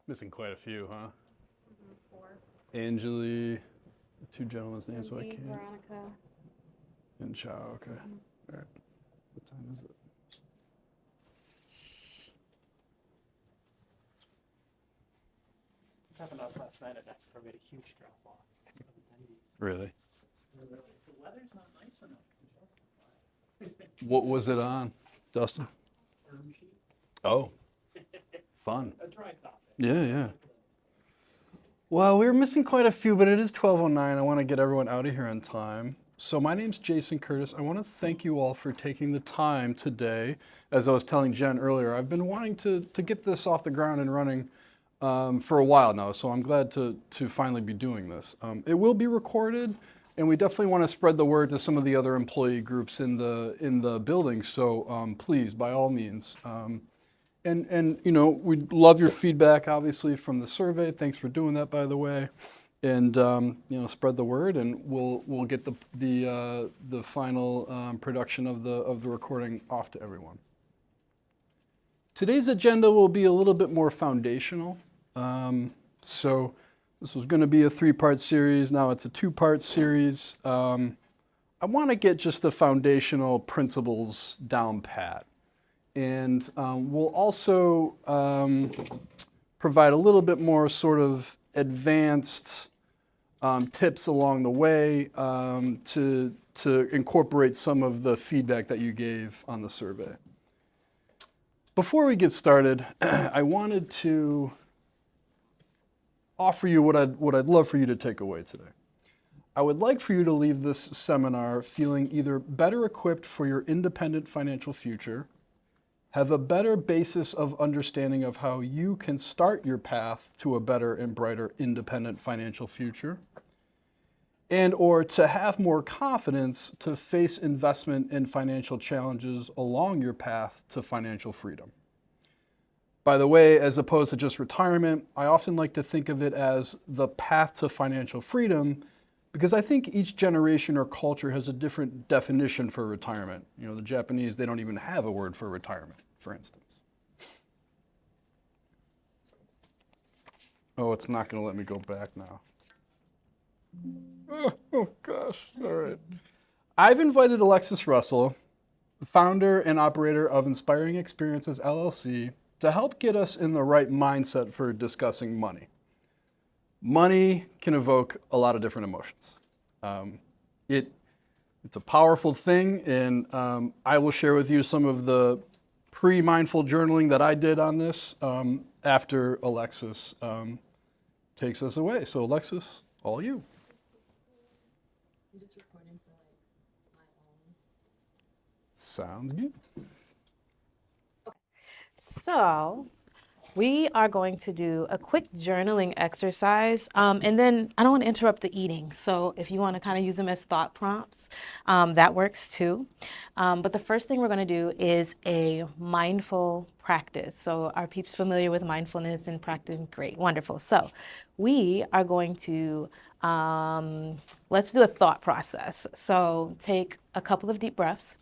Missing quite a few, huh? Four. Angeli, two gentlemen's names, so I Lindsay, can't. Veronica. And Chow, okay. All right. What time is it? This happened to us last night at Expo. We had a huge drop off of attendees. Really? We were like, the weather's not nice enough to justify. What was it on, Dustin? Firm sheets. Oh, fun. A dry topic. Yeah, yeah. Well, we were missing quite a few, but it is 12:09. I want to get everyone out of here on time. So my name's Jason Curtis. I want to thank you all for taking the time today. As I was telling Jen earlier, I've been wanting to get this off the ground and running for a while now, so I'm glad to finally be doing this. It will be recorded, and we definitely want to spread the word to some of the other employee groups in the building. So please, by all means. And you know, we'd love your feedback, obviously, from the survey. Thanks for doing that, by the way. And you know, spread the word, and we'll get the final production of the recording off to everyone. Today's agenda will be a little bit more foundational. So this was going to be a 3-part series. Now it's a 2-part series. I want to get just the foundational principles down pat. And we'll also provide a little bit more sort of advanced tips along the way to incorporate some of the feedback that you gave on the survey. Before we get started, I wanted to offer you what I'd love for you to take away today. I would like for you to leave this seminar feeling either better equipped for your independent financial future, have a better basis of understanding of how you can start your path to a better and brighter independent financial future, and or to have more confidence to face investment and financial challenges along your path to financial freedom. By the way, as opposed to just retirement, I often like to think of it as the path to financial freedom, because I think each generation or culture has a different definition for retirement. You know, the Japanese, they don't even have a word for retirement, for instance. Oh, it's not going to let me go back now. Oh gosh, all right. I've invited Alexis Russell, founder and operator of Inspiring Experiences, LLC, to help get us in the right mindset for discussing money. Money can evoke a lot of different emotions. It's a powerful thing, and I will share with you some of the pre-mindful journaling that I did on this after Alexis takes us away. So Alexis, all you. I'm just recording for like my own. Sounds good. So we are going to do a quick journaling exercise, and then I don't want to interrupt the eating. So if you want to kind of use them as thought prompts, that works too. But the first thing we're going to do is a mindful practice. So are peeps familiar with mindfulness and practice? Great, wonderful. So we are going to, let's do a thought process. So take a couple of deep breaths.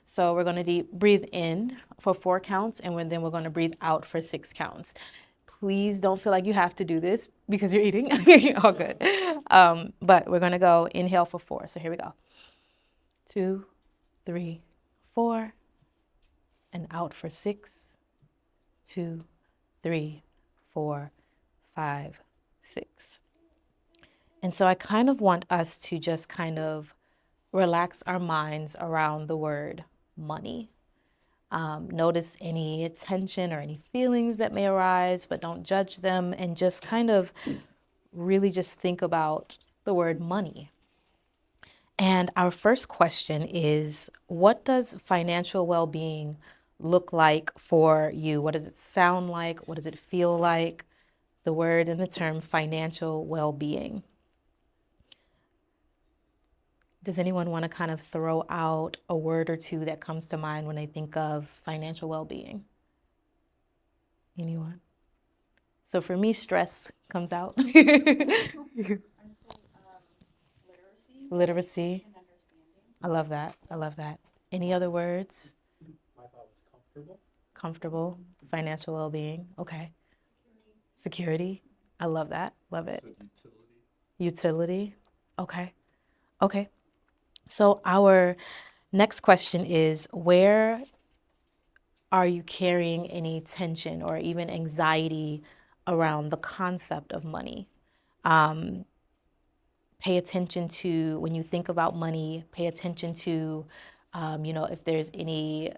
So we're going to breathe in for 4 counts, and then we're going to breathe out for 6 counts. Please don't feel like you have to do this because you're eating. All good. But we're going to go inhale for 4. So here we go. 2, 3, 4. And out for 6. 2, 3, 4, 5, 6. And so I kind of want us to just kind of relax our minds around the word money. Notice any tension or any feelings that may arise, but don't judge them, and just kind of really just think about the word money. And our first question is, what does financial well-being look like for you? What does it sound like? What does it feel like? The word and the term financial well-being. Does anyone want to kind of throw out a word or two that comes to mind when they think of financial well-being? Anyone? So for me, stress comes out. Literacy. Literacy. And understanding. I love that. I love that. Any other words? My thought was comfortable. Comfortable. Financial well-being. Okay. Security. I love that. Love it. Said utility. Utility. Okay. Okay. So our next question is, where are you carrying any tension or even anxiety around the concept of money? Pay attention to, when you think about money, pay attention to, if there's any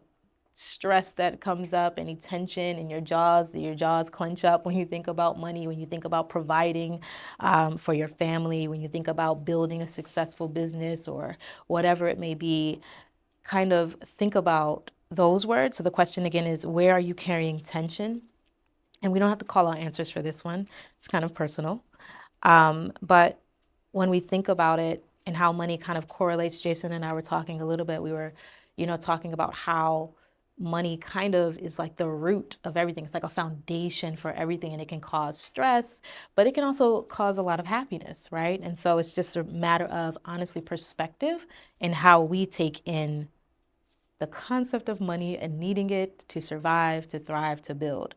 stress that comes up, any tension in your jaws clench up when you think about money, when you think about providing for your family, when you think about building a successful business or whatever it may be, kind of think about those words. So the question again is, where are you carrying tension? And we don't have to call out answers for this one. It's kind of personal. But when we think about it and how money kind of correlates, Jason and I were talking a little bit, we were, talking about how money kind of is like the root of everything. It's like a foundation for everything, and it can cause stress, but it can also cause a lot of happiness, right? And so it's just a matter of, honestly, perspective and how we take in the concept of money and needing it to survive, to thrive, to build.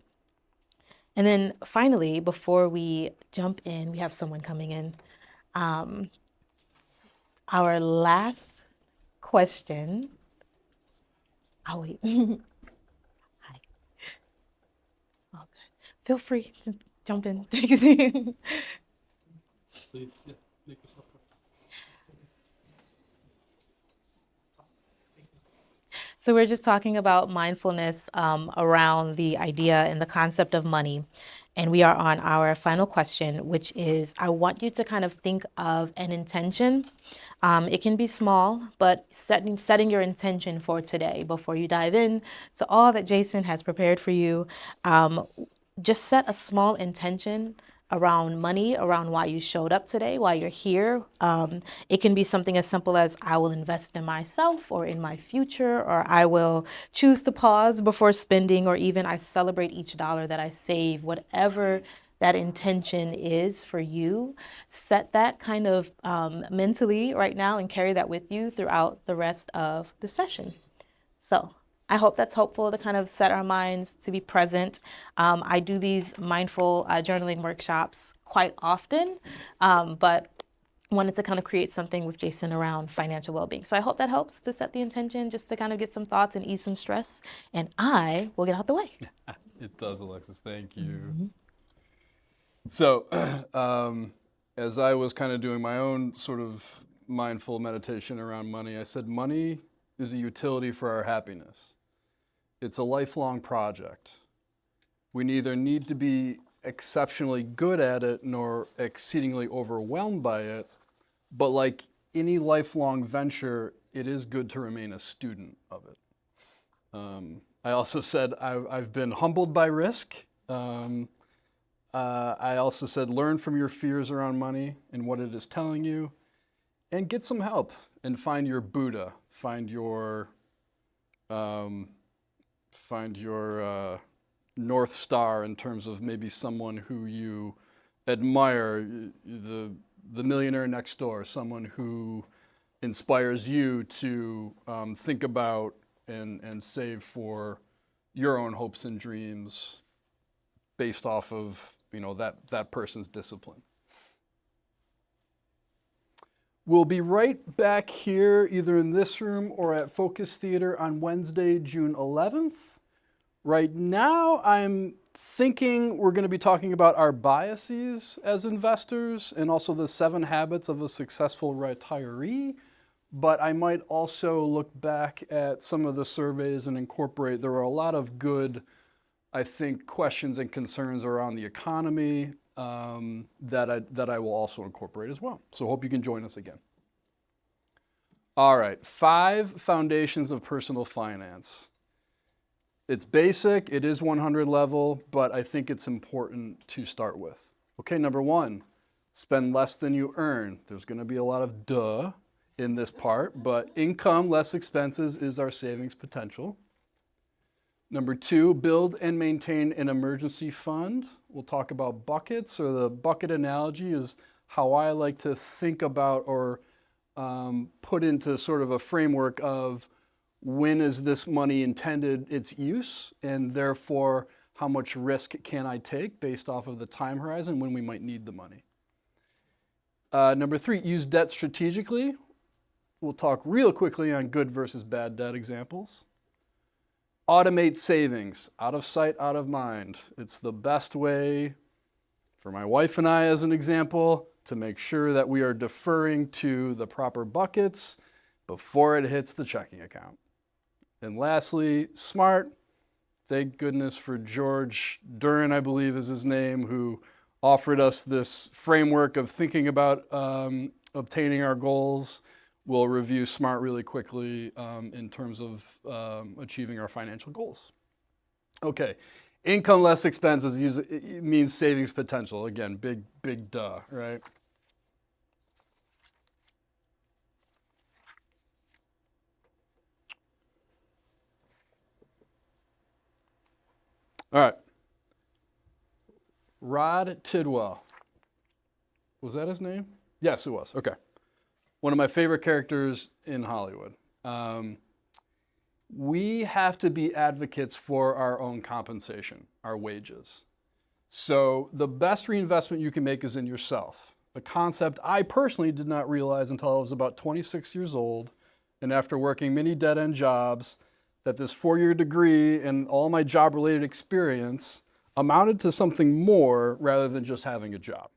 And then finally, before we jump in, we have someone coming in. Our last question. I'll wait. Hi. Okay. Feel free to jump in. Take it in. Please, yeah, make yourself up. So we're just talking about mindfulness around the idea and the concept of money. And we are on our final question, which is, I want you to kind of think of an intention. It can be small, but setting your intention for today before you dive in to all that Jason has prepared for you. Just set a small intention around money, around why you showed up today, why you're here. It can be something as simple as, I will invest in myself or in my future, or I will choose to pause before spending, or even I celebrate each dollar that I save. Whatever that intention is for you, set that kind of mentally right now and carry that with you throughout the rest of the session. So I hope that's helpful to kind of set our minds to be present. I do these mindful journaling workshops quite often, but wanted to kind of create something with Jason around financial well-being. So I hope that helps to set the intention, just to kind of get some thoughts and ease some stress. And I will get out the way. It does, Alexis. Thank you. So, as I was kind of doing my own sort of mindful meditation around money, I said money is a utility for our happiness. It's a lifelong project. We neither need to be exceptionally good at it nor exceedingly overwhelmed by it, but like any lifelong venture, it is good to remain a student of it. I also said I've been humbled by risk. I also said learn from your fears around money and what it is telling you, and get some help and find your Buddha, find your North Star in terms of maybe someone who you admire, the millionaire next door, someone who inspires you to think about and save for your own hopes and dreams based off of that person's discipline. We'll be right back here, either in this room or at Focus Theater on Wednesday, June 11th. Right now, I'm thinking we're going to be talking about our biases as investors and also the 7 habits of a successful retiree. But I might also look back at some of the surveys and incorporate, there were a lot of good, I think, questions and concerns around the economy that I will also incorporate as well. So hope you can join us again. All right, 5 foundations of personal finance. It's basic, it is 100 level, but I think it's important to start with. Okay, number 1, spend less than you earn. There's gonna be a lot of duh in this part, but income less expenses is our savings potential. Number 2, build and maintain an emergency fund. We'll talk about buckets, or the bucket analogy is how I like to think about or put into sort of a framework of when is this money intended its use, and therefore How much risk can I take based off of the time horizon when we might need the money? Number 3, use debt strategically. We'll talk real quickly on good versus bad debt examples. Automate savings, out of sight, out of mind. It's the best way, for my wife and I as an example, to make sure that we are deferring to the proper buckets before it hits the checking account. And lastly, smart. Thank goodness for George Duran, I believe is his name, who offered us this framework of thinking about obtaining our goals. We'll review SMART really quickly in terms of achieving our financial goals. Okay, income less expenses it means savings potential. Again, big duh, right? All right. Rod Tidwell. Was that his name? Yes, it was. Okay. One of my favorite characters in Hollywood. We have to be advocates for our own compensation, our wages. So the best reinvestment you can make is in yourself. A concept I personally did not realize until I was about 26 years old, and after working many dead-end jobs, that this 4-year degree and all my job-related experience amounted to something more rather than just having a job.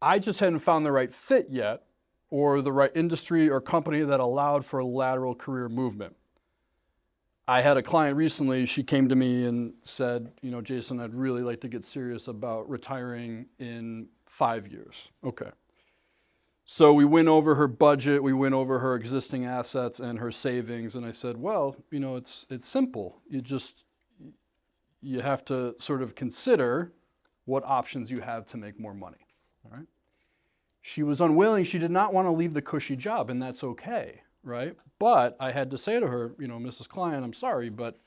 I just hadn't found the right fit yet, or the right industry or company that allowed for lateral career movement. I had a client recently, she came to me and said, Jason, I'd really like to get serious about retiring in 5 years. Okay. So we went over her budget, we went over her existing assets and her savings, and I said, well, it's simple. You have to sort of consider what options you have to make more money, all right? She was unwilling, she did not want to leave the cushy job, and that's okay, right? But I had to say to her, Mrs. Klein, I'm sorry, but,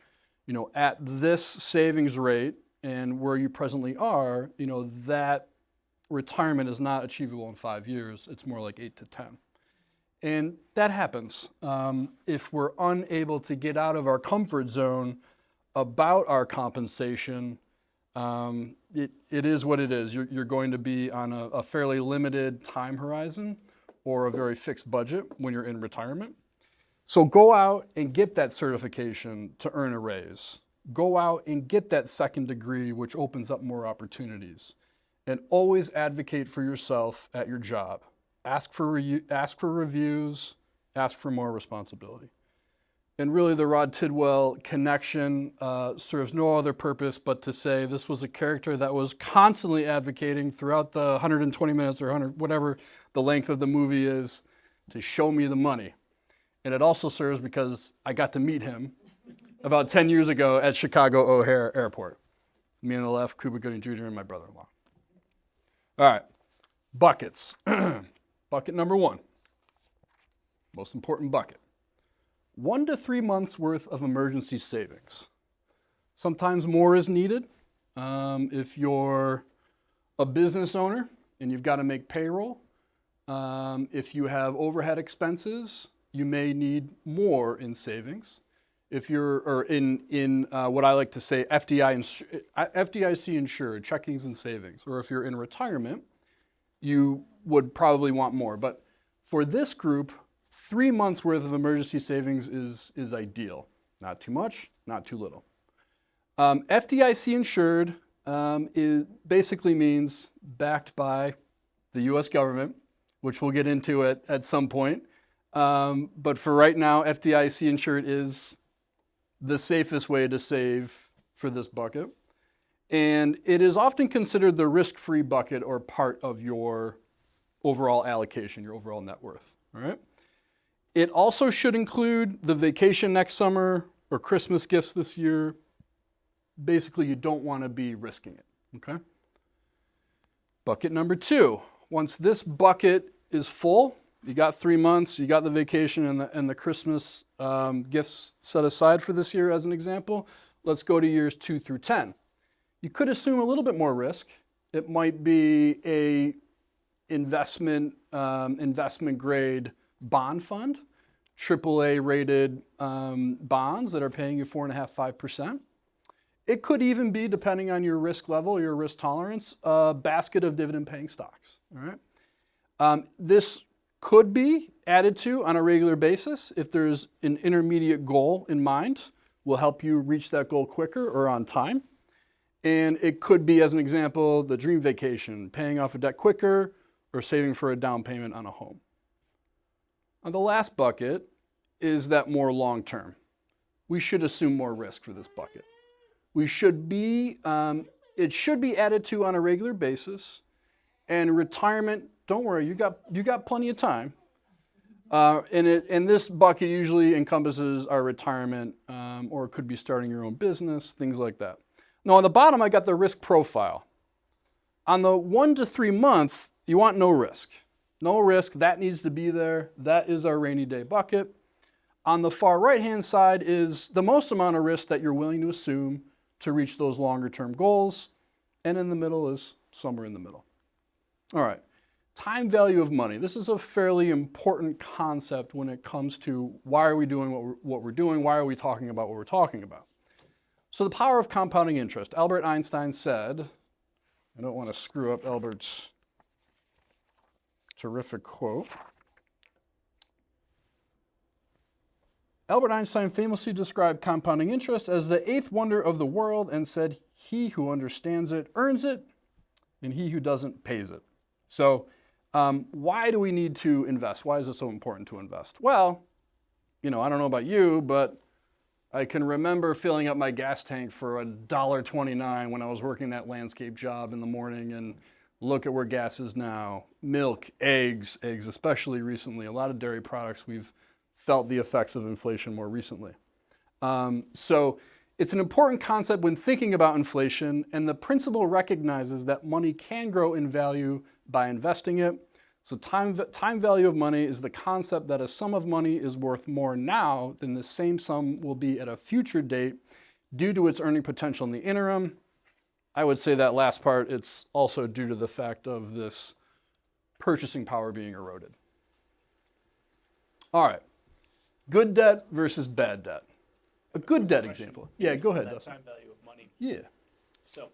at this savings rate and where you presently are, that retirement is not achievable in 5 years. It's more like 8 to 10. And that happens. If we're unable to get out of our comfort zone about our compensation, it is what it is. You're going to be on a fairly limited time horizon or a very fixed budget when you're in retirement. So go out and get that certification to earn a raise. Go out and get that second degree, which opens up more opportunities. And always advocate for yourself at your job. Ask for reviews, ask for more responsibility. And really the Rod Tidwell connection serves no other purpose but to say this was a character that was constantly advocating throughout the 120 minutes or 100, whatever the length of the movie is, to show me the money. And it also serves because I got to meet him about 10 years ago at Chicago O'Hare Airport. Me on the left, Cuba Gooding Jr. and my brother-in-law. All right, buckets. Bucket number 1, most important bucket. 1 to 3 months worth of emergency savings. Sometimes more is needed. If you're a business owner and you've got to make payroll, if you have overhead expenses, you may need more in savings. If you're in what I like to say FDIC insured, checkings and savings, or if you're in retirement, you would probably want more. But for this group, 3 months worth of emergency savings is ideal. Not too much, not too little. FDIC insured basically means backed by the US government, which we'll get into at some point. But for right now, FDIC insured is the safest way to save for this bucket. And it is often considered the risk-free bucket or part of your overall allocation, your overall net worth, all right? It also should include the vacation next summer or Christmas gifts this year. Basically, you don't want to be risking it, okay? Bucket number 2, once this bucket is full, you got 3 months, you got the vacation and the Christmas gifts set aside for this year as an example. Let's go to years 2 through 10. You could assume a little bit more risk. It might be a investment grade bond fund, AAA rated bonds that are paying you 4.5%, 5%. It could even be, depending on your risk level, your risk tolerance, a basket of dividend-paying stocks. All right. This could be added to on a regular basis if there's an intermediate goal in mind. Will help you reach that goal quicker or on time. And it could be, as an example, the dream vacation, paying off a debt quicker or saving for a down payment on a home. Now, the last bucket is that more long-term. We should assume more risk for this bucket. It should be added to on a regular basis. And retirement, don't worry, you got plenty of time. And this bucket usually encompasses our retirement, or it could be starting your own business, things like that. Now on the bottom, I got the risk profile. On the 1 to 3 month, you want no risk. No risk, that needs to be there. That is our rainy day bucket. On the far right-hand side is the most amount of risk that you're willing to assume to reach those longer term goals. And in the middle is somewhere in the middle. All right, time value of money. This is a fairly important concept when it comes to why are we doing what we're doing? Why are we talking about what we're talking about? So the power of compounding interest. Albert Einstein said, I don't want to screw up Albert's terrific quote. Albert Einstein famously described compounding interest as the eighth wonder of the world and said, he who understands it earns it, and he who doesn't pays it. So why do we need to invest? Why is it so important to invest? Well, I don't know about you, but I can remember filling up my gas tank for $1.29 when I was working that landscape job in the morning, and look at where gas is now. Milk, eggs especially recently. A lot of dairy products, we've felt the effects of inflation more recently. So it's an important concept when thinking about inflation, and the principle recognizes that money can grow in value by investing it. So time value of money is the concept that a sum of money is worth more now than the same sum will be at a future date due to its earning potential in the interim. I would say that last part, it's also due to the fact of this purchasing power being eroded. All right. Good debt versus bad debt. A good debt example. Yeah, go ahead, That Dustin. time value of money. Yeah. So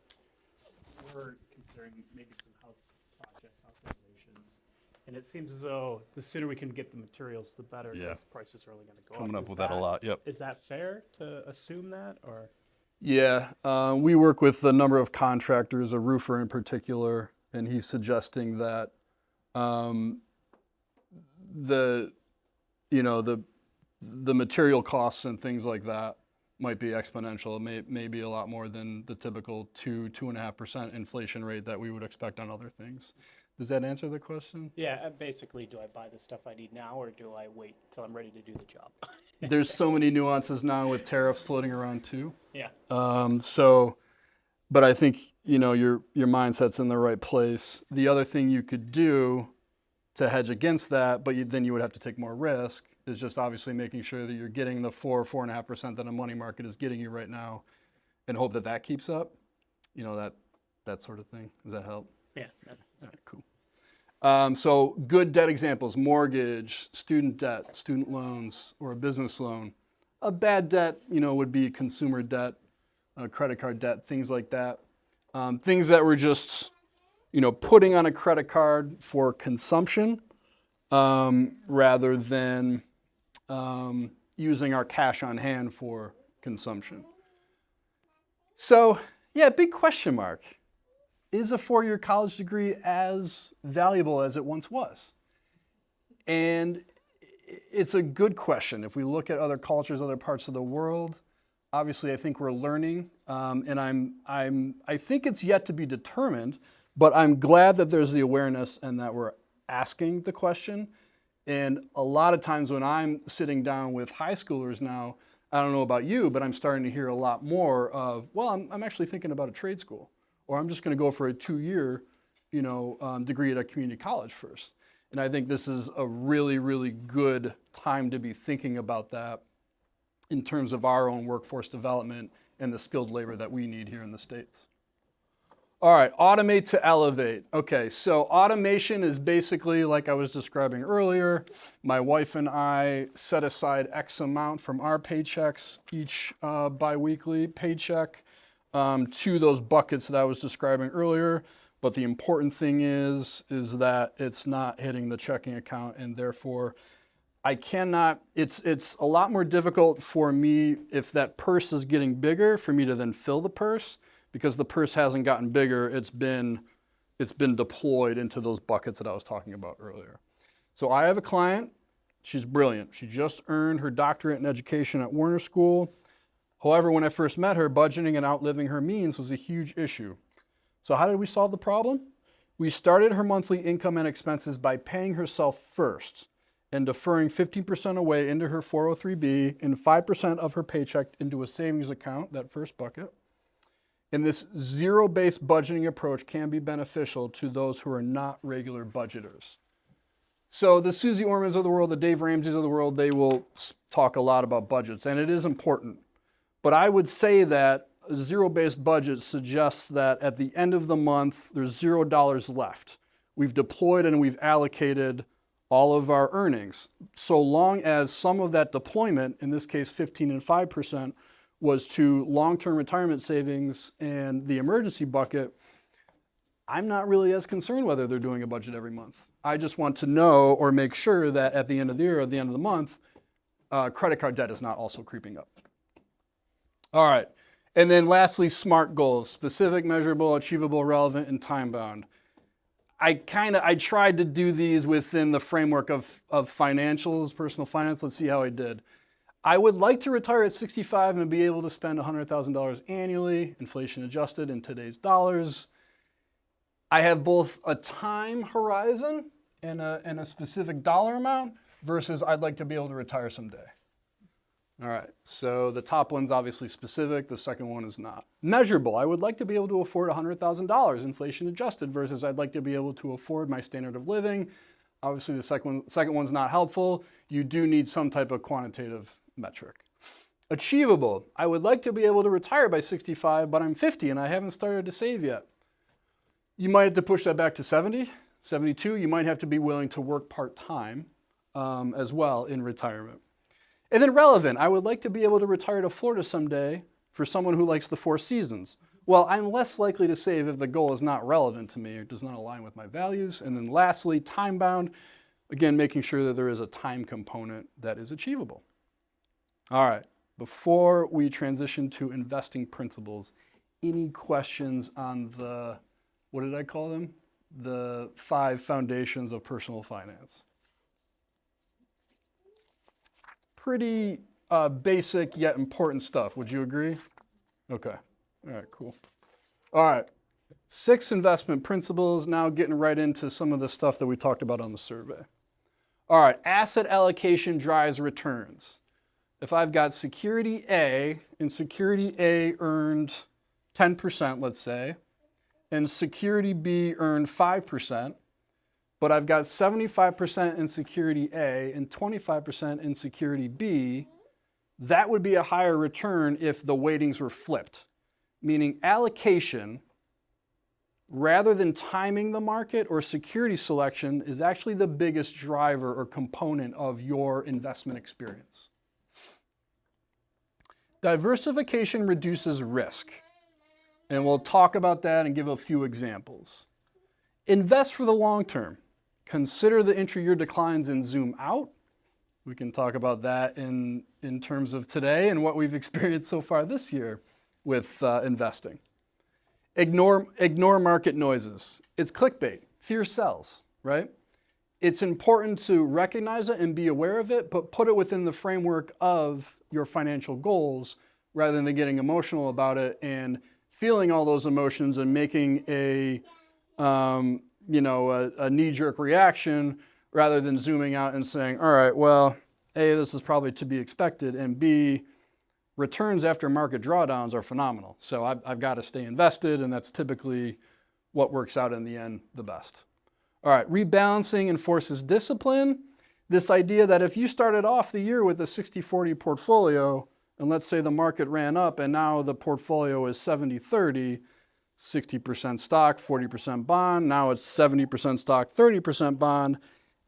we're considering maybe some house projects, house renovations, and it seems as though the sooner we can get the materials, the better. Yeah. Because prices are only going to go Coming up. up with that a lot, yep. Is that fair to assume that, or? Yeah, we work with a number of contractors, a roofer in particular, and he's suggesting that the material costs and things like that might be exponential. It may be a lot more than the typical 2.5% inflation rate that we would expect on other things. Does that answer the question? Yeah, basically, do I buy the stuff I need now, or do I wait till I'm ready to do the job? There's so many nuances now with tariffs floating around too. Yeah. But I think your mindset's in the right place. The other thing you could do to hedge against that, but then you would have to take more risk, is just obviously making sure that you're getting the 4.5% that a money market is getting you right now, and hope that keeps up. That sort of thing. Does that help? Yeah. All right, cool. So good debt examples: mortgage, student debt, student loans, or a business loan. A bad debt, would be consumer debt, credit card debt, things like that. Things that were just, putting on a credit card for consumption rather than using our cash on hand for consumption. So, yeah, big question mark. Is a 4-year college degree as valuable as it once was? And it's a good question. If we look at other cultures, other parts of the world, obviously I think we're learning, and I think it's yet to be determined, but I'm glad that there's the awareness and that we're asking the question. And a lot of times when I'm sitting down with high schoolers now, I don't know about you, but I'm starting to hear a lot more of, well, I'm actually thinking about a trade school, or I'm just going to go for a 2-year, degree at a community college first. And I think this is a really, really good time to be thinking about that in terms of our own workforce development and the skilled labor that we need here in the States. All right, automate to elevate. Okay, so automation is basically, like I was describing earlier, my wife and I set aside X amount from our paychecks, each biweekly paycheck, to those buckets that I was describing earlier. But the important thing is that it's not hitting the checking account, and therefore I cannot, it's a lot more difficult for me if that purse is getting bigger for me to then fill the purse, because the purse hasn't gotten bigger. It's been deployed into those buckets that I was talking about earlier. So I have a client, she's brilliant. She just earned her doctorate in education at Warner School. However, when I first met her, budgeting and outliving her means was a huge issue. So how did we solve the problem? We started her monthly income and expenses by paying herself first and deferring 15% away into her 403B and 5% of her paycheck into a savings account, that first bucket. And this zero-based budgeting approach can be beneficial to those who are not regular budgeters. So the Susie Ormans of the world, the Dave Ramseys of the world, they will talk a lot about budgets, and it is important. But I would say that a zero-based budget suggests that at the end of the month, there's $0 left. We've deployed and we've allocated all of our earnings. So long as some of that deployment, in this case 15 and 5%, was to long-term retirement savings and the emergency bucket, I'm not really as concerned whether they're doing a budget every month. I just want to know or make sure that at the end of the year or at the end of the month, credit card debt is not also creeping up. All right. And then lastly, SMART goals: specific, measurable, achievable, relevant, and time-bound. I tried to do these within the framework of financials, personal finance. Let's see how I did. I would like to retire at 65 and be able to spend $100,000 annually, inflation adjusted in today's dollars. I have both a time horizon and a specific dollar amount versus I'd like to be able to retire someday. All right, so the top one's obviously specific, the second one is not. Measurable: I would like to be able to afford $100,000 inflation adjusted versus I'd like to be able to afford my standard of living. Obviously the second one's not helpful. You do need some type of quantitative metric. Achievable: I would like to be able to retire by 65, but I'm 50 and I haven't started to save yet. You might have to push that back to 70, 72. You might have to be willing to work part-time as well in retirement. And then relevant: I would like to be able to retire to Florida someday for someone who likes the Four Seasons. Well, I'm less likely to save if the goal is not relevant to me or does not align with my values. And then lastly, time-bound: again, making sure that there is a time component that is achievable. All right, before we transition to investing principles, any questions on the, what did I call them? The 5 foundations of personal finance. Pretty basic yet important stuff. Would you agree? Okay. All right, cool. All right. 6 investment principles. Now getting right into some of the stuff that we talked about on the survey. All right. Asset allocation drives returns. If I've got security A and security A earned 10%, let's say, and security B earned 5%, but I've got 75% in security A and 25% in security B, that would be a higher return if the weightings were flipped. Meaning allocation, rather than timing the market or security selection, is actually the biggest driver or component of your investment experience. Diversification reduces risk. And we'll talk about that and give a few examples. Invest for the long term. Consider the intra-year declines and zoom out. We can talk about that in terms of today and what we've experienced so far this year with investing. Ignore market noises. It's clickbait. Fear sells, right? It's important to recognize it and be aware of it, but put it within the framework of your financial goals rather than getting emotional about it and feeling all those emotions and making a knee-jerk reaction rather than zooming out and saying, all right, well, A, this is probably to be expected, and B, returns after market drawdowns are phenomenal. So I've got to stay invested, and that's typically what works out in the end the best. All right, rebalancing enforces discipline. This idea that if you started off the year with a 60-40 portfolio, and let's say the market ran up and now the portfolio is 70-30, 60% stock, 40% bond, now it's 70% stock, 30% bond.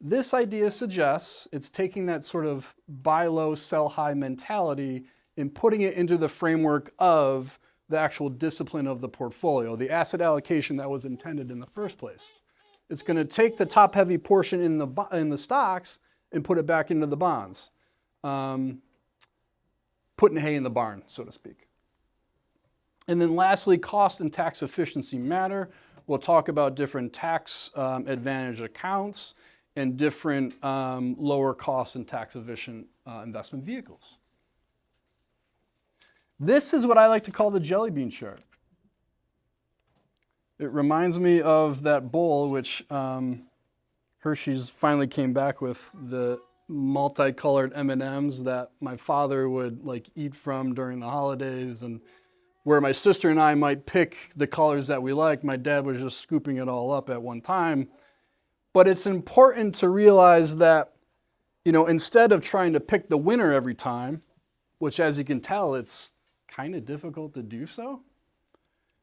This idea suggests it's taking that sort of buy low, sell high mentality and putting it into the framework of the actual discipline of the portfolio, the asset allocation that was intended in the first place. It's going to take the top-heavy portion in the stocks and put it back into the bonds, putting hay in the barn, so to speak. And then lastly, cost and tax efficiency matter. We'll talk about different tax advantage accounts and different lower cost and tax efficient investment vehicles. This is what I like to call the jelly bean chart. It reminds me of that bowl which Hershey's finally came back with, the multicolored M&Ms that my father would like eat from during the holidays, and where my sister and I might pick the colors that we like. My dad was just scooping it all up at one time. But it's important to realize that, you know, instead of trying to pick the winner every time, which as you can tell, it's kind of difficult to do so,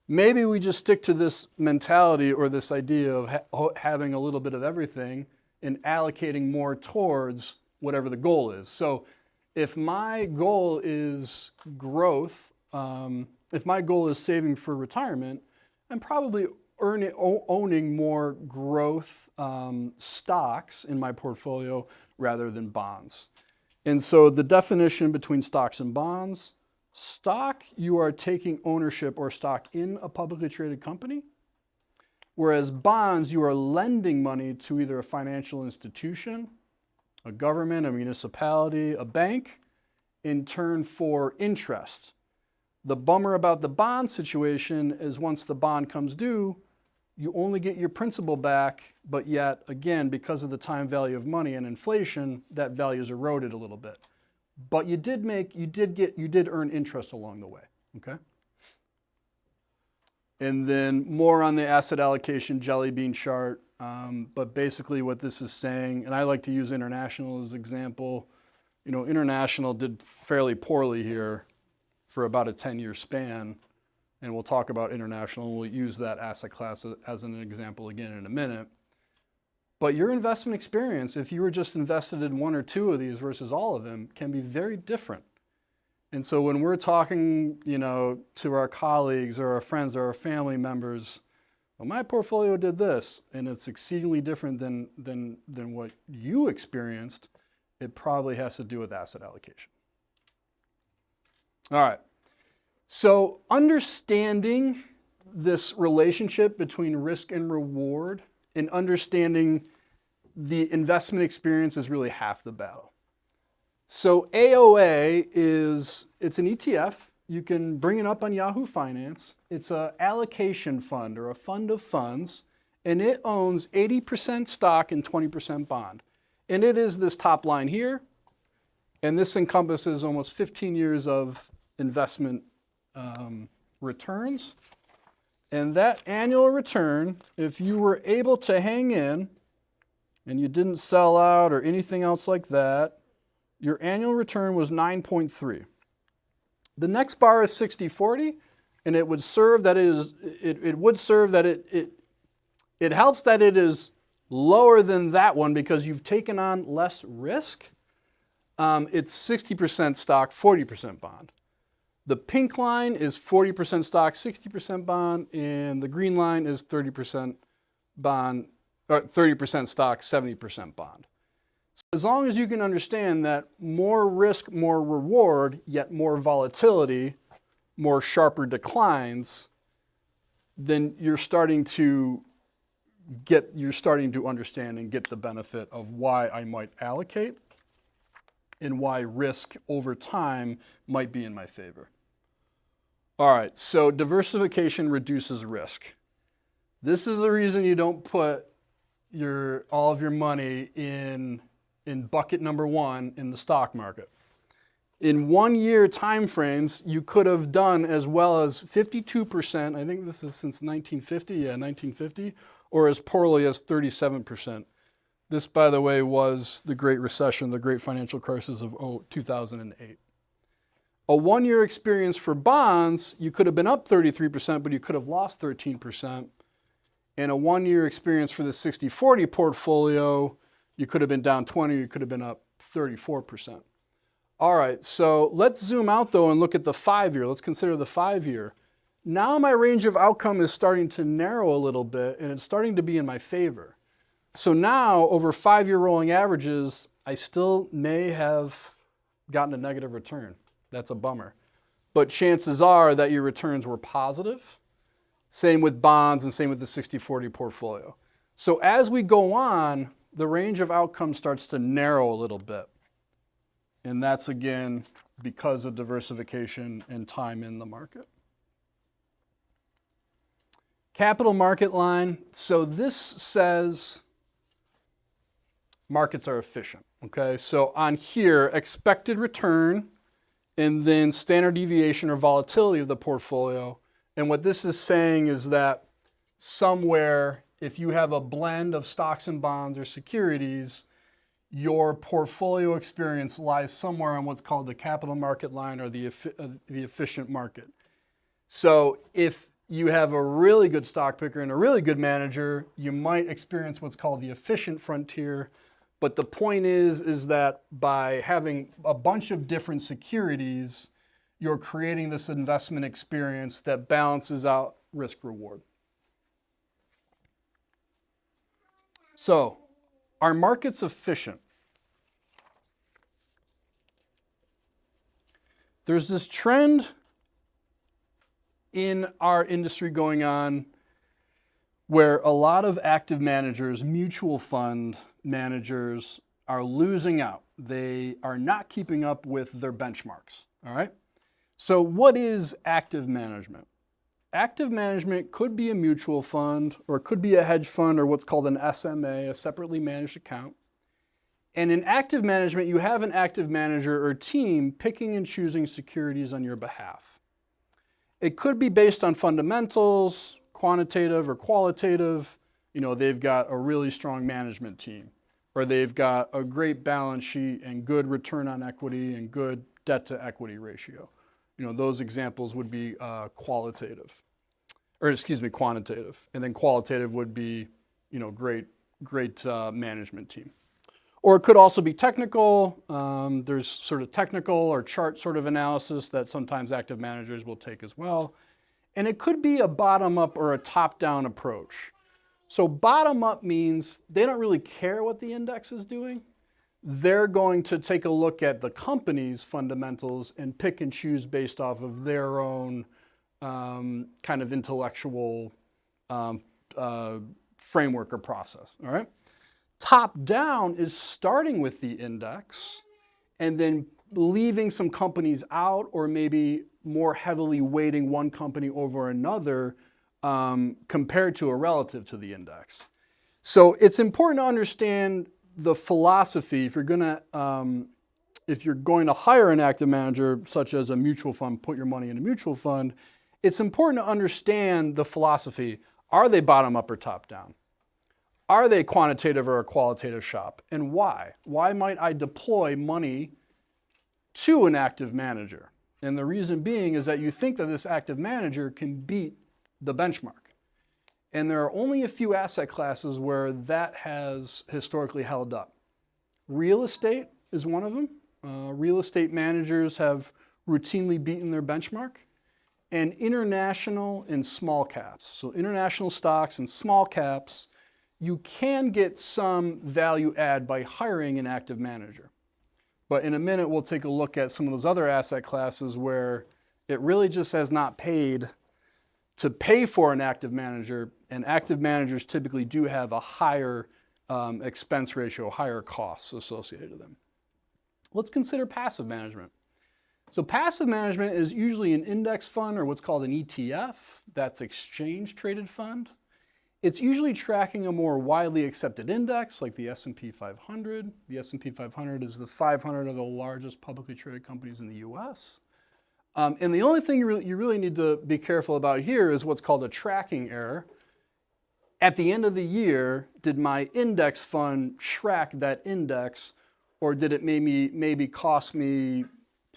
maybe we just stick to this mentality or this idea of having a little bit of everything and allocating more towards whatever the goal is. So if my goal is growth, if my goal is saving for retirement, I'm probably owning more growth stocks in my portfolio rather than bonds. And so the definition between stocks and bonds: stock, you are taking ownership or stock in a publicly traded company, whereas bonds, you are lending money to either a financial institution, a government, a municipality, a bank, in turn for interest. The bummer about the bond situation is once the bond comes due, you only get your principal back, but yet, again, because of the time value of money and inflation, that value is eroded a little bit. But you did earn interest along the way, okay? And then more on the asset allocation jelly bean chart, but basically what this is saying, and I like to use international as an example. You know, international did fairly poorly here for about a 10-year span, and we'll talk about international, and we'll use that asset class as an example again in a minute. But your investment experience, if you were just invested in one or two of these versus all of them, can be very different. And so when we're talking, you know, to our colleagues or our friends or our family members, well, my portfolio did this, and it's exceedingly different than what you experienced, it probably has to do with asset allocation. All right. So understanding this relationship between risk and reward and understanding the investment experience is really half the battle. So AOA it's an ETF. You can bring it up on Yahoo Finance. It's an allocation fund or a fund of funds, and it owns 80% stock and 20% bond. And it is this top line here, and this encompasses almost 15 years of investment returns. And that annual return, if you were able to hang in and you didn't sell out or anything else like that, your annual return was 9.3. The next bar is 60-40, and it would serve that it helps that it is lower than that one because you've taken on less risk. It's 60% stock, 40% bond. The pink line is 40% stock, 60% bond, and the green line is 30% bond, or 30% stock, 70% bond. So as long as you can understand that more risk, more reward, yet more volatility, more sharper declines, then you're starting to understand and get the benefit of why I might allocate and why risk over time might be in my favor. All right, so diversification reduces risk. This is the reason you don't put all of your money in bucket number one in the stock market. In 1 year time frames, you could have done as well as 52%, I think this is since 1950, or as poorly as 37%. This, by the way, was the Great Recession, the Great Financial Crisis of 2008. A 1 year experience for bonds, you could have been up 33%, but you could have lost 13%. And a 1 year experience for the 60-40 portfolio, you could have been down 20, you could have been up 34%. All right, so let's zoom out though and look at the 5 year. Let's consider the 5 year. Now my range of outcome is starting to narrow a little bit, and it's starting to be in my favor. So now, over 5-year rolling averages, I still may have gotten a negative return. That's a bummer. But chances are that your returns were positive. Same with bonds and same with the 60-40 portfolio. So as we go on, the range of outcomes starts to narrow a little bit. And that's, again, because of diversification and time in the market. Capital market line. So this says markets are efficient, okay? So on here, expected return, and then standard deviation or volatility of the portfolio. And what this is saying is that somewhere, if you have a blend of stocks and bonds or securities, your portfolio experience lies somewhere on what's called the capital market line or the efficient market. So if you have a really good stock picker and a really good manager, you might experience what's called the efficient frontier. But the point is that by having a bunch of different securities, you're creating this investment experience that balances out risk reward. So, are markets efficient? There's this trend in our industry going on where a lot of active managers, mutual fund managers, are losing out. They are not keeping up with their benchmarks, all right? So what is active management? Active management could be a mutual fund, or it could be a hedge fund, or what's called an SMA, a separately managed account. And in active management, you have an active manager or team picking and choosing securities on your behalf. It could be based on fundamentals, quantitative or qualitative. You know, they've got a really strong management team, or they've got a great balance sheet and good return on equity and good debt to equity ratio. You know, those examples would be quantitative. And then qualitative would be, you know, great management team. Or it could also be technical. There's sort of technical or chart sort of analysis that sometimes active managers will take as well. And it could be a bottom-up or a top-down approach. So bottom-up means they don't really care what the index is doing. They're going to take a look at the company's fundamentals and pick and choose based off of their own kind of intellectual framework or process, all right? Top-down is starting with the index and then leaving some companies out, or maybe more heavily weighting one company over another compared to a relative to the index. So it's important to understand the philosophy if you're going to hire an active manager, such as a mutual fund, put your money in a mutual fund. It's important to understand the philosophy. Are they bottom up or top down? Are they quantitative or a qualitative shop? And why? Why might I deploy money to an active manager? And the reason being is that you think that this active manager can beat the benchmark. And there are only a few asset classes where that has historically held up. Real estate is one of them. Real estate managers have routinely beaten their benchmark. And international and small caps. So international stocks and small caps, you can get some value add by hiring an active manager. But in a minute, we'll take a look at some of those other asset classes where it really just has not paid to pay for an active manager, and active managers typically do have a higher expense ratio, higher costs associated with them. Let's consider passive management. So passive management is usually an index fund or what's called an ETF, that's exchange traded fund. It's usually tracking a more widely accepted index like the S&P 500. The S&P 500 is the 500 of the largest publicly traded companies in the US. And the only thing you really need to be careful about here is what's called a tracking error. At the end of the year, did my index fund track that index, or did it maybe cost me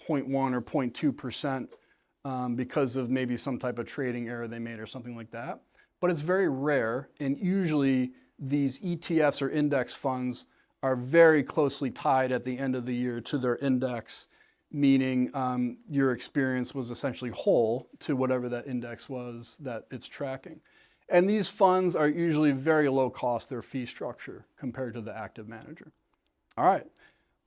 0.1 or 0.2% because of maybe some type of trading error they made or something like that? But it's very rare, and usually these ETFs or index funds are very closely tied at the end of the year to their index. meaning your experience was essentially whole to whatever that index was that it's tracking. And these funds are usually very low cost, their fee structure, compared to the active manager. All right.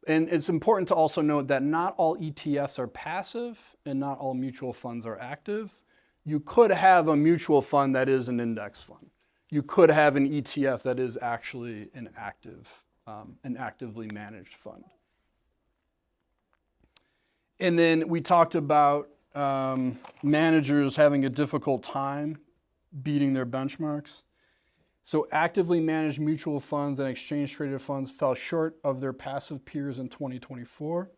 And it's important to also note that not all ETFs are passive and not all mutual funds are active. You could have a mutual fund that is an index fund. You could have an ETF that is actually an actively managed fund. And then we talked about managers having a difficult time beating their benchmarks. So actively managed mutual funds and exchange traded funds fell short of their passive peers in 2024.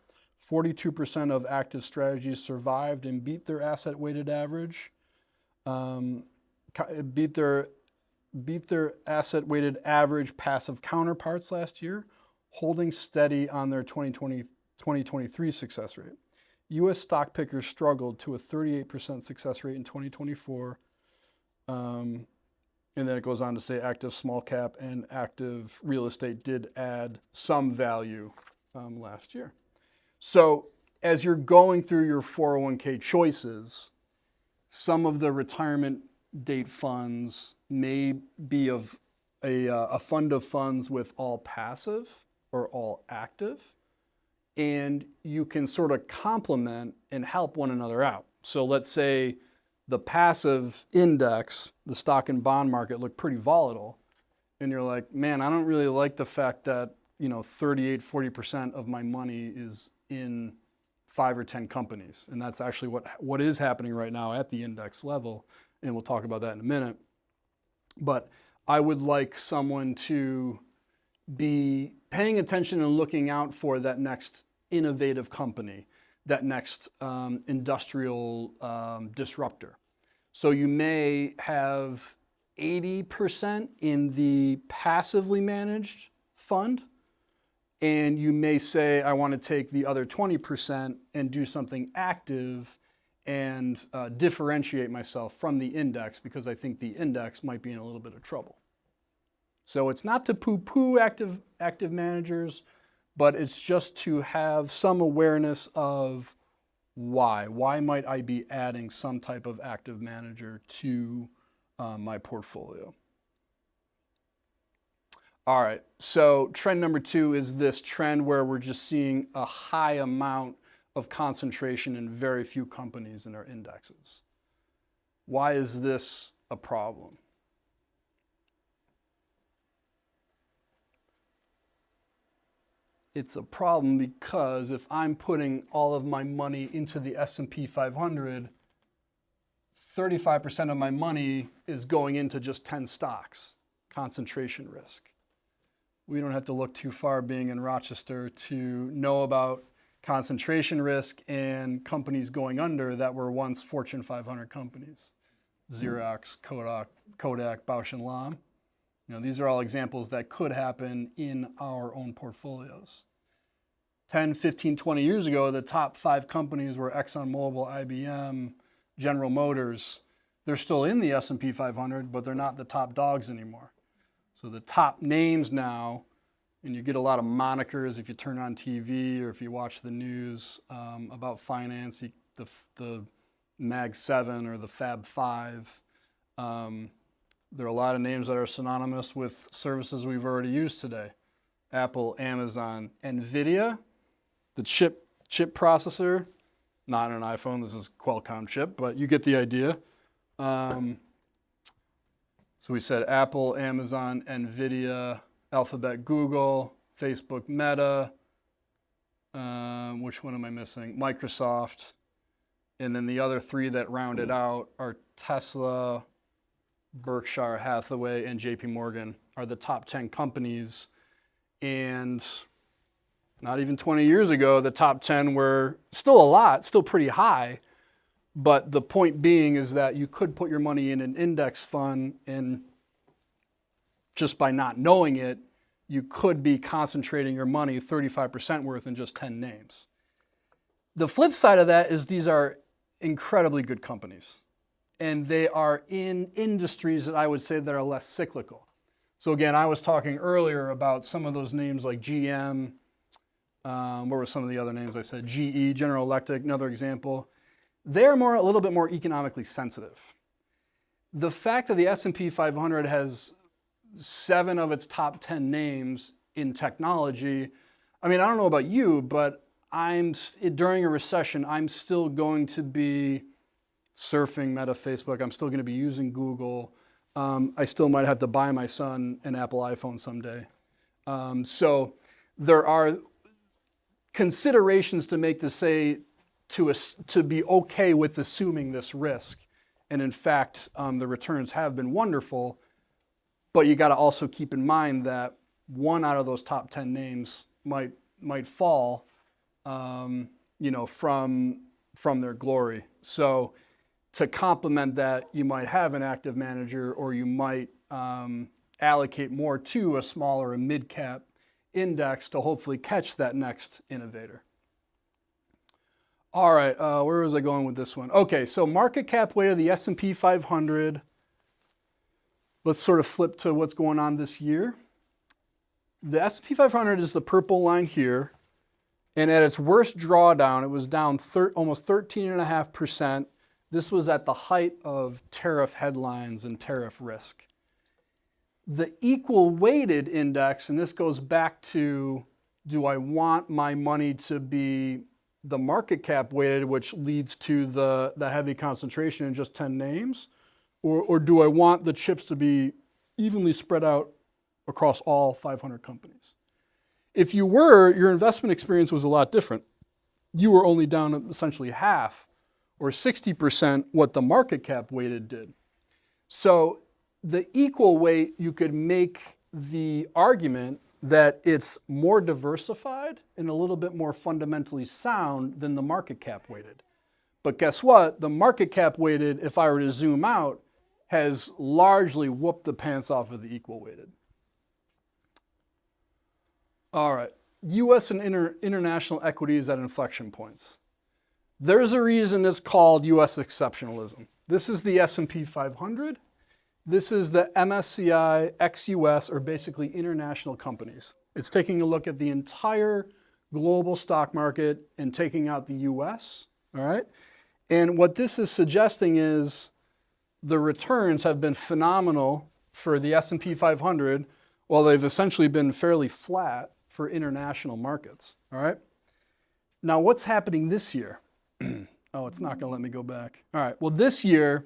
42% of active strategies survived and beat their asset weighted average, beat their asset weighted average passive counterparts last year, holding steady on their 2023 success rate. U.S. stock pickers struggled to a 38% success rate in 2024. And then it goes on to say active small cap and active real estate did add some value last year. So as you're going through your 401k choices, some of the retirement date funds may be of a fund of funds with all passive or all active, and you can sort of complement and help one another out. So let's say the passive index, the stock and bond market, look pretty volatile, and you're like, man, I don't really like the fact that 38, 40% of my money is in 5 or 10 companies, and that's actually what is happening right now at the index level, and we'll talk about that in a minute. But I would like someone to be paying attention and looking out for that next innovative company, that next industrial disruptor. So you may have 80% in the passively managed fund, and you may say, I want to take the other 20% and do something active and differentiate myself from the index because I think the index might be in a little bit of trouble. So it's not to poo-poo active managers, but it's just to have some awareness of why. Why might I be adding some type of active manager to my portfolio? All right, so trend number 2 is this trend where we're just seeing a high amount of concentration in very few companies in our indexes. Why is this a problem? It's a problem because if I'm putting all of my money into the S&P 500, 35% of my money is going into just 10 stocks, concentration risk. We don't have to look too far being in Rochester to know about concentration risk and companies going under that were once Fortune 500 companies. Xerox, Kodak, Bausch & Lomb. These are all examples that could happen in our own portfolios. 10, 15, 20 years ago, the top 5 companies were ExxonMobil, IBM, General Motors. They're still in the S&P 500, but they're not the top dogs anymore. So the top names now, and you get a lot of monikers if you turn on TV or if you watch the news about finance, the Mag 7 or the Fab 5. There are a lot of names that are synonymous with services we've already used today. Apple, Amazon, NVIDIA, the chip processor, not an iPhone, this is Qualcomm chip, but you get the idea. So we said Apple, Amazon, NVIDIA, Alphabet, Google, Facebook, Meta, which one am I missing? Microsoft. And then the other 3 that round it out are Tesla, Berkshire Hathaway, and JP Morgan are the top 10 companies. And not even 20 years ago, the top 10 were still a lot, still pretty high. But the point being is that you could put your money in an index fund, and just by not knowing it, you could be concentrating your money 35% worth in just 10 names. The flip side of that is these are incredibly good companies. And they are in industries that I would say that are less cyclical. So again, I was talking earlier about some of those names like GM, What were some of the other names I said? GE, General Electric, another example. They're a little bit more economically sensitive. The fact that the S&P 500 has 7 of its top 10 names in technology, I mean, I don't know about you, but during a recession, I'm still going to be surfing Meta, Facebook. I'm still going to be using Google. I still might have to buy my son an Apple iPhone someday. So there are considerations to make to say to be okay with assuming this risk. And in fact, the returns have been wonderful, but you got to also keep in mind that 1 out of those top 10 names might fall, from their glory. So to complement that, you might have an active manager, or you might allocate more to a smaller, a mid-cap index to hopefully catch that next innovator. All right, where was I going with this one? Okay, so market cap weight of the S&P 500. Let's sort of flip to what's going on this year. The S&P 500 is the purple line here, and at its worst drawdown, it was down almost 13.5%. This was at the height of tariff headlines and tariff risk. The equal weighted index, and this goes back to, do I want my money to be the market cap weighted, which leads to the heavy concentration in just 10 names? Or do I want the chips to be evenly spread out across all 500 companies? If you were, your investment experience was a lot different. You were only down essentially half, or 60% what the market cap weighted did. So the equal weight, you could make the argument that it's more diversified and a little bit more fundamentally sound than the market cap weighted. But guess what? The market cap weighted, if I were to zoom out, has largely whooped the pants off of the equal weighted. All right, US and international equities at inflection points. There's a reason it's called US exceptionalism. This is the S&P 500. This is the MSCI ex-US, or basically international companies. It's taking a look at the entire global stock market and taking out the US, all right? And what this is suggesting is the returns have been phenomenal for the S&P 500, while they've essentially been fairly flat for international markets, all right? Now, what's happening this year? Oh, it's not gonna let me go back. All right, well, this year,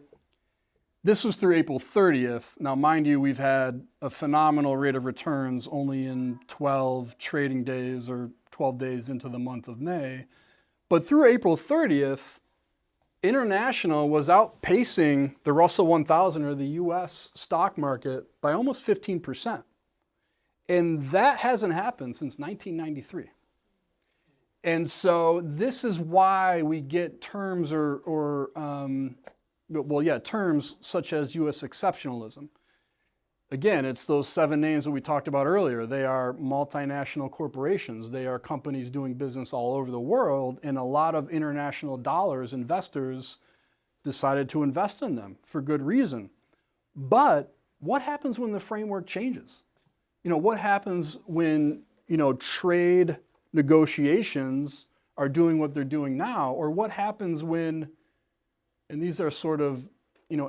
this was through April 30th. Now, mind you, we've had a phenomenal rate of returns only in 12 trading days, or 12 days into the month of May. But through April 30th, international was outpacing the Russell 1000, or the US stock market, by almost 15%. And that hasn't happened since 1993. And so this is why we get terms terms such as US exceptionalism. Again, it's those 7 names that we talked about earlier. They are multinational corporations. They are companies doing business all over the world, and a lot of international dollars, investors, decided to invest in them for good reason. But what happens when the framework changes? What happens when, trade negotiations are doing what they're doing now? Or what happens when, and these are sort of,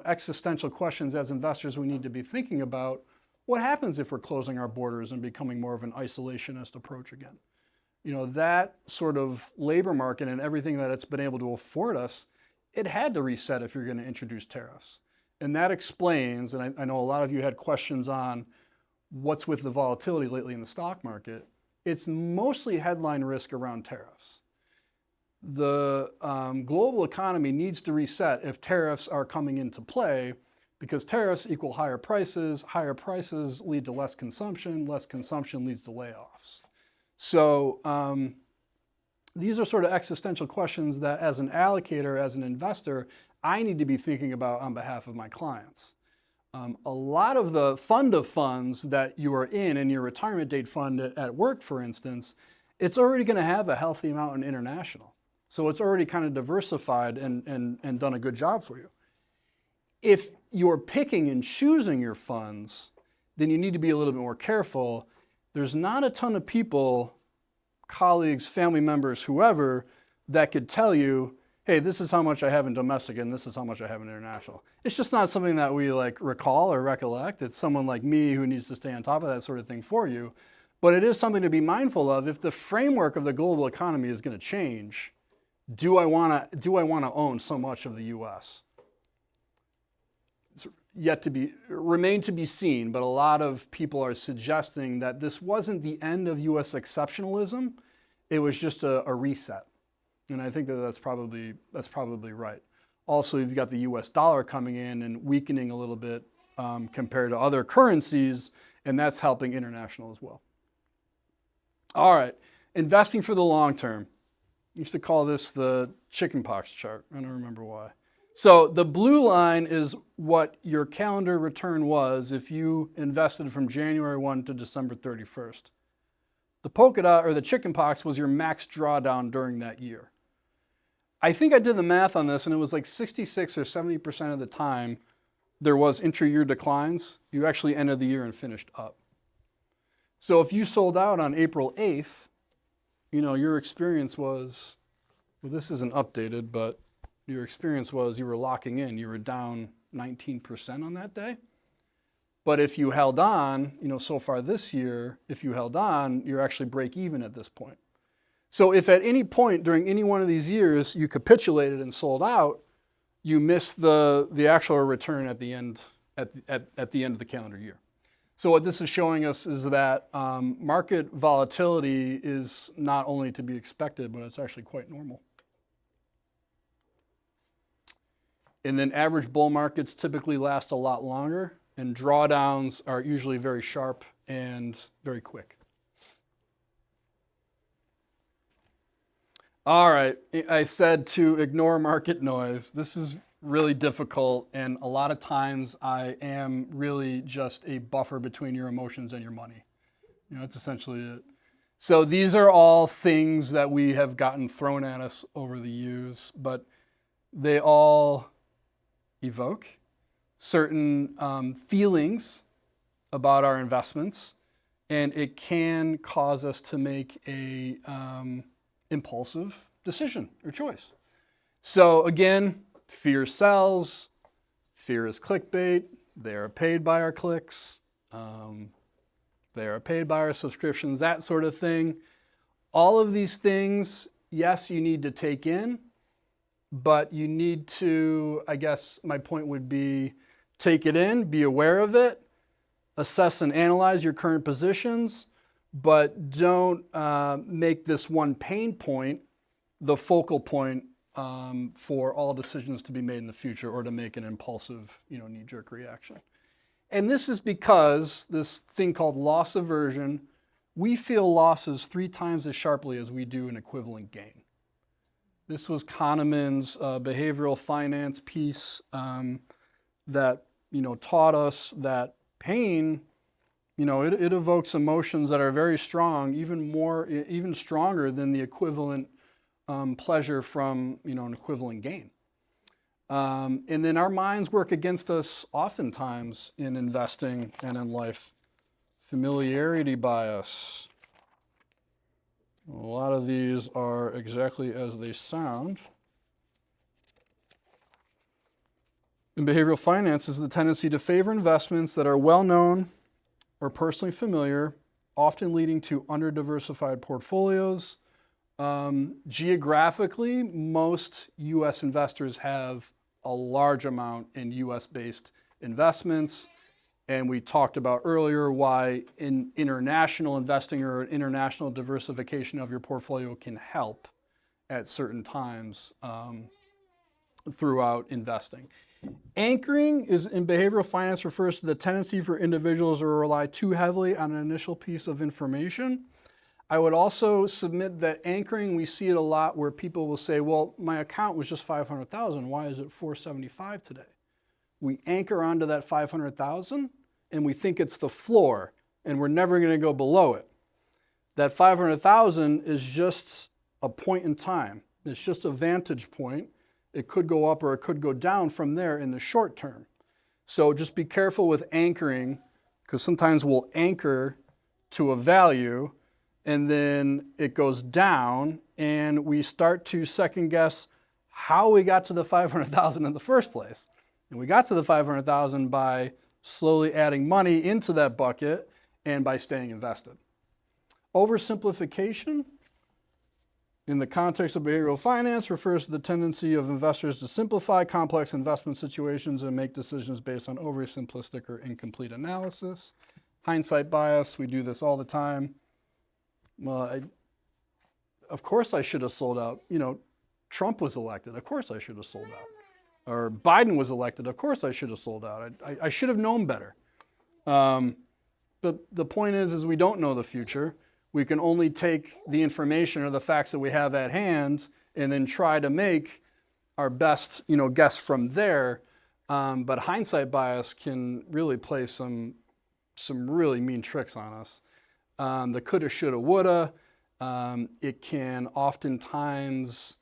existential questions as investors we need to be thinking about, what happens if we're closing our borders and becoming more of an isolationist approach again? That sort of labor market and everything that it's been able to afford us, it had to reset if you're going to introduce tariffs. And that explains, and I know a lot of you had questions on what's with the volatility lately in the stock market. It's mostly headline risk around tariffs. The global economy needs to reset if tariffs are coming into play, because tariffs equal higher prices lead to less consumption leads to layoffs. So these are sort of existential questions that, as an allocator, as an investor, I need to be thinking about on behalf of my clients. A lot of the fund of funds that you are in your retirement date fund at work, for instance, it's already going to have a healthy amount in international. So it's already kind of diversified and done a good job for you. If you're picking and choosing your funds, then you need to be a little bit more careful. There's not a ton of people colleagues, family members, whoever, that could tell you, hey, this is how much I have in domestic and this is how much I have in international. It's just not something that we like recall or recollect. It's someone like me who needs to stay on top of that sort of thing for you. But it is something to be mindful of. If the framework of the global economy is going to change, do I want to own so much of the U.S.? It's remain to be seen, but a lot of people are suggesting that this wasn't the end of U.S. exceptionalism. It was just a reset. And I think that that's probably right. Also, you've got the U.S. dollar coming in and weakening a little bit compared to other currencies, and that's helping international as well. All right, investing for the long term. I used to call this the chickenpox chart. I don't remember why. So the blue line is what your calendar return was if you invested from January 1 to December 31st. The polka dot or the chickenpox was your max drawdown during that year. I think I did the math on this and it was like 66 or 70% of the time there was intra-year declines. You actually ended the year and finished up. So if you sold out on April 8th, your experience was, well, this isn't updated, but your experience was you were locking in. You were down 19% on that day. But if you held on, so far this year, if you held on, you're actually break even at this point. So if at any point during any one of these years you capitulated and sold out, you missed the actual return at the end at the end of the calendar year. So what this is showing us is that market volatility is not only to be expected, but it's actually quite normal. And then average bull markets typically last a lot longer, and drawdowns are usually very sharp and very quick. All right, I said to ignore market noise. This is really difficult, and a lot of times I am really just a buffer between your emotions and your money. That's essentially it. So these are all things that we have gotten thrown at us over the years, but they all evoke certain feelings about our investments, and it can cause us to make a impulsive decision or choice. So again, fear sells, fear is clickbait, they are paid by our clicks, they are paid by our subscriptions, that sort of thing. All of these things, yes, you need to take in, but you need to, I guess my point would be, take it in, be aware of it, assess and analyze your current positions, but don't make this one pain point the focal point for all decisions to be made in the future or to make an impulsive, knee-jerk reaction. And this is because this thing called loss aversion, we feel losses 3 times as sharply as we do an equivalent gain. This was Kahneman's behavioral finance piece that taught us that pain, it evokes emotions that are very strong, even stronger than the equivalent pleasure from an equivalent gain. And then our minds work against us oftentimes in investing and in life. Familiarity bias. A lot of these are exactly as they sound. In behavioral finance is the tendency to favor investments that are well known or personally familiar, often leading to under-diversified portfolios. Geographically, most U.S. investors have a large amount in U.S.-based investments. And we talked about earlier why in international investing or international diversification of your portfolio can help at certain times throughout investing. Anchoring is in behavioral finance refers to the tendency for individuals to rely too heavily on an initial piece of information. I would also submit that anchoring, we see it a lot where people will say, well, my account was just $500,000. Why is it $475 today? We anchor onto that $500,000 and we think it's the floor and we're never going to go below it. That $500,000 is just a point in time. It's just a vantage point. It could go up or it could go down from there in the short term. So just be careful with anchoring, because sometimes we'll anchor to a value and then it goes down, and we start to second guess how we got to the 500,000 in the first place. And we got to the 500,000 by slowly adding money into that bucket and by staying invested. Oversimplification in the context of behavioral finance refers to the tendency of investors to simplify complex investment situations and make decisions based on oversimplistic or incomplete analysis. Hindsight bias, we do this all the time. Well, of course I should have sold out. You know, Trump was elected. Of course I should have sold out. Or Biden was elected. Of course I should have sold out. I should have known better. But the point is we don't know the future. We can only take the information or the facts that we have at hand and then try to make our best, guess from there. But hindsight bias can really play some really mean tricks on us. The coulda, shoulda, woulda. It can oftentimes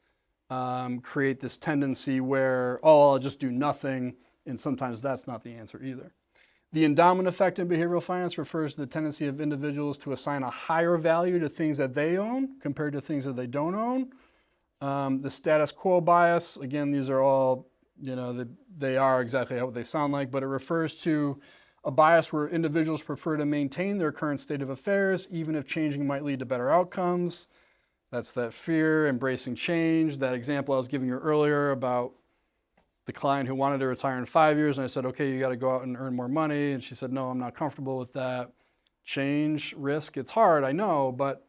create this tendency where, I'll just do nothing, and sometimes that's not the answer either. The endowment effect in behavioral finance refers to the tendency of individuals to assign a higher value to things that they own compared to things that they don't own. The status quo bias, again, these are all, they are exactly what they sound like, but it refers to a bias where individuals prefer to maintain their current state of affairs, even if changing might lead to better outcomes. That's that fear, embracing change. That example I was giving you earlier about the client who wanted to retire in 5 years, and I said, okay, you got to go out and earn more money. And she said, no, I'm not comfortable with that. Change, risk, it's hard, I know, but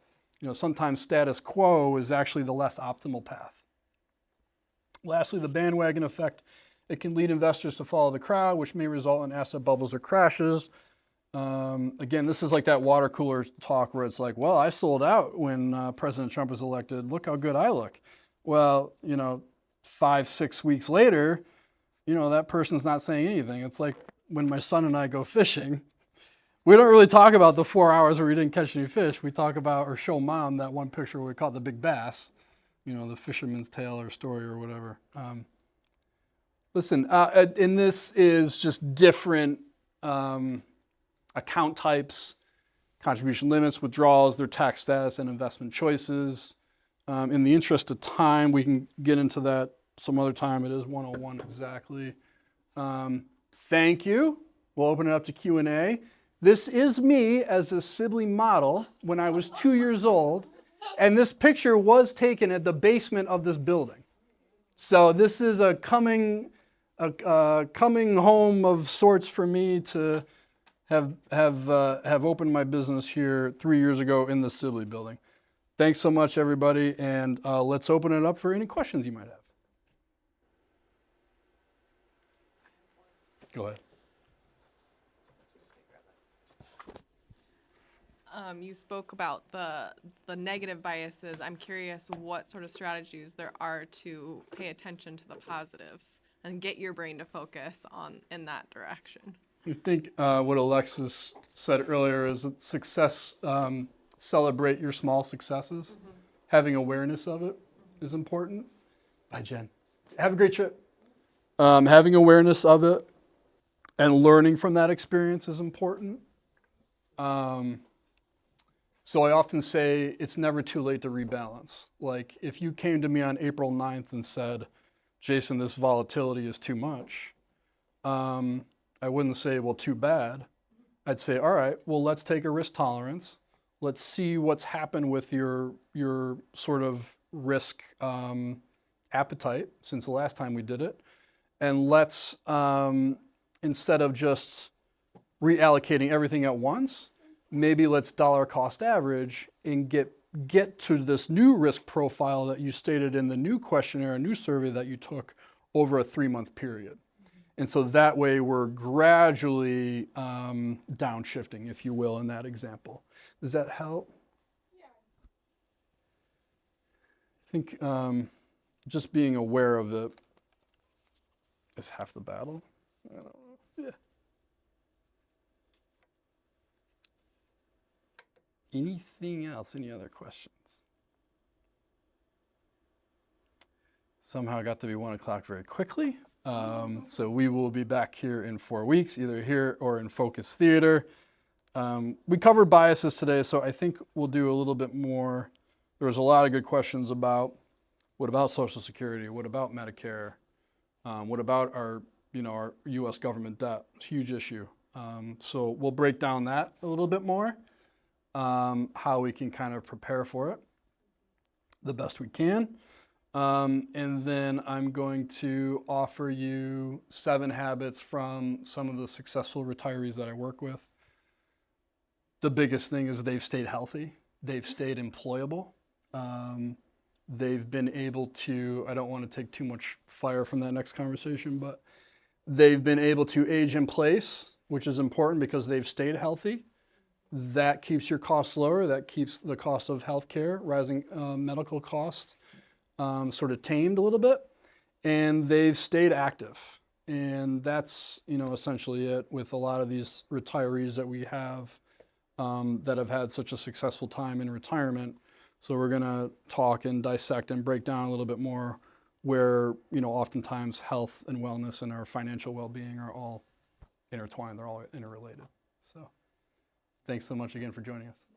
sometimes status quo is actually the less optimal path. Lastly, the bandwagon effect. It can lead investors to follow the crowd, which may result in asset bubbles or crashes. Again, this is like that water cooler talk where it's like, well, I sold out when President Trump was elected. Look how good I look. Well, 5-6 weeks later, that person's not saying anything. It's like when my son and I go fishing, we don't really talk about the 4 hours where we didn't catch any fish. We talk about or show mom that one picture where we caught the big bass, the fisherman's tale or story or whatever. Listen, and this is just different account types, contribution limits, withdrawals, their tax status, and investment choices. In the interest of time, we can get into that some other time. It is 101 exactly. Thank you. We'll open it up to Q&A. This is me as a Sibley model when I was 2 years old, and this picture was taken at the basement of this building. So this is a coming home of sorts for me to have opened my business here 3 years ago in the Sibley building. Thanks so much, everybody, and let's open it up for any questions you might have. Go ahead. You spoke about the negative biases. I'm curious what sort of strategies there are to pay attention to the positives and get your brain to focus in that direction. I think what Alexis said earlier is that success, celebrate your small successes. Mm-hmm. Having awareness of it is important. Bye, Jen. Have a great trip. Having awareness of it and learning from that experience is important. So I often say it's never too late to rebalance. Like if you came to me on April 9th and said, Jason, this volatility is too much, I wouldn't say, well, too bad. I'd say, all right, well, let's take a risk tolerance. Let's see what's happened with your sort of risk appetite since the last time we did it. And let's, instead of just reallocating everything at once, maybe let's dollar cost average and get to this new risk profile that you stated in the new questionnaire, a new survey that you took over a 3-month period. And so that way we're gradually downshifting, if you will, in that example. Does that help? Yeah. I think just being aware of it is half the battle. I don't know. Yeah. Anything else? Any other questions? Somehow it got to be 1 o'clock very quickly. So we will be back here in 4 weeks, either here or in Focus Theater. We covered biases today, so I think we'll do a little bit more. There was a lot of good questions about what about Social Security? What about Medicare? What about our U.S. government debt? It's a huge issue. So we'll break down that a little bit more, how we can kind of prepare for it the best we can. And then I'm going to offer you 7 habits from some of the successful retirees that I work with. The biggest thing is they've stayed healthy. They've stayed employable. They've been able to, I don't want to take too much fire from that next conversation, but they've been able to age in place, which is important because they've stayed healthy. That keeps your costs lower. That keeps the cost of healthcare, rising medical costs, sort of tamed a little bit. And they've stayed active. And that's, essentially it with a lot of these retirees that we have that have had such a successful time in retirement. So we're going to talk and dissect and break down a little bit more where, oftentimes health and wellness and our financial well-being are all intertwined. They're all interrelated. So thanks so much again for joining us.